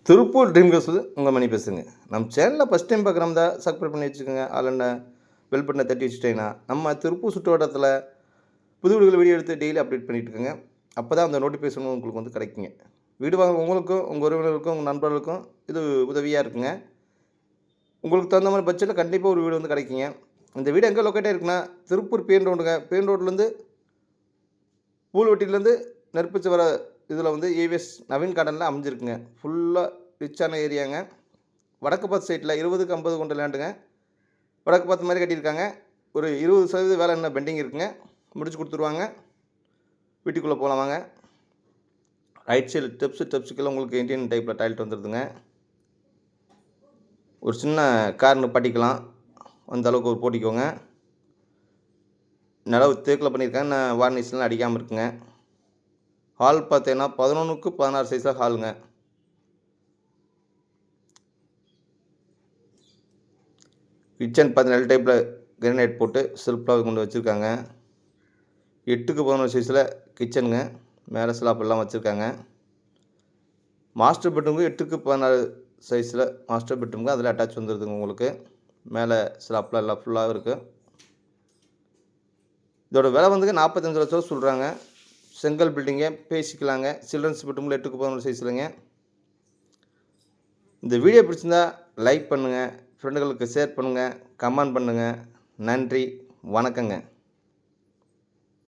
Tiruppur dream CARES உங்கள் மணி பேசுங்க. நம்ம சேனலில் ஃபஸ்ட் டைம் பார்க்குறோம் தான் சப்ஸ்கிரைப் பண்ணி வச்சுக்கோங்க. அதில் பெல் பட்டனை தட்டி வச்சுட்டீங்கன்னா நம்ம திருப்பூர் சுற்று வட்டத்தில் புது வீடுகள் வீடியோ எடுத்து டெய்லி அப்டேட் பண்ணிகிட்டு இருக்கோங்க. அப்போ தான் அந்த நோட்டிஃபிகேஷன் உங்களுக்கு வந்து கிடைக்குங்க. வீடு வாங்க உங்களுக்கும் உங்கள் உறவினர்களுக்கும் உங்கள் நண்பர்களுக்கும் இது உதவியாக இருக்குங்க. உங்களுக்கு தகுந்த மாதிரி பட்ஜெட்டில் கண்டிப்பாக ஒரு வீடு வந்து கிடைக்குங்க. இந்த வீடு எங்கே லொக்கேட்டாக இருக்குன்னா திருப்பூர் பேன் ரோடுங்க. பேன் ரோட்லேருந்து பூல்வட்டிலேருந்து நெருப்பிச்சு வர இதில் வந்து ஏவிஎஸ் நவீன் கார்டனில் அமைஞ்சிருக்குங்க. ஃபுல்லாக ரிச்சான ஏரியாங்க. வடக்கு பார்த்து சைட்டில் 20க்கு 50 கொண்ட லேண்டுங்க. வடக்கு பார்த்து மாதிரி கட்டியிருக்காங்க. ஒரு 20% வேலை இன்னும் பெண்டிங் இருக்குங்க. முடிச்சு கொடுத்துருவாங்க. வீட்டுக்குள்ளே போகலாம் வாங்க. ரைட் சைடு ஸ்டெப்ஸுக்கெல்லாம் உங்களுக்கு இண்டியன் டைப்பில் டாய்லெட் வந்துடுதுங்க. ஒரு சின்ன கார் நிப்பாட்டிக்கலாம். அந்த அளவுக்கு ஒரு போட்டிக்கோங்க. நிலவு தேக்கில் பண்ணியிருக்காங்க. வார்னிஷ்லாம் அடிக்காமல் இருக்குங்க. ஹால் பார்த்தீங்கன்னா 11க்கு 16 சைஸாக ஹாலுங்க. கிச்சன் பார்த்தீங்கன்னா டைப்பில் கிரானைட் போட்டு செல்ஃபாக கொண்டு வச்சுருக்காங்க. 8க்கு 11 சைஸில் கிச்சனுங்க. மேலே ஸ்லாப் எல்லாம் வச்சுருக்காங்க. மாஸ்டர் பெட்ரூமுக்கு 8க்கு 16 சைஸில் மாஸ்டர் பெட்ரூமுக்கு அதில் அட்டாச் வந்துடுதுங்க உங்களுக்கு. மேலே ஸ்லாப்லாம் எல்லாம் ஃபுல்லாக இருக்குது. இதோட விலை வந்துங்க 45 லட்சம் ரூபா சொல்கிறாங்க. செங்கல் பில்டிங்கை பேசிக்கலாங்க. சில்ட்ரன்ஸ் பெட்ரூமில் 8க்கு 11 சைஸ்லங்க. இந்த வீடியோ பிடிச்சிருந்தா லைக் பண்ணுங்கள், ஃப்ரெண்டுகளுக்கு ஷேர் பண்ணுங்கள், கமெண்ட் பண்ணுங்கள். நன்றி, வணக்கங்க.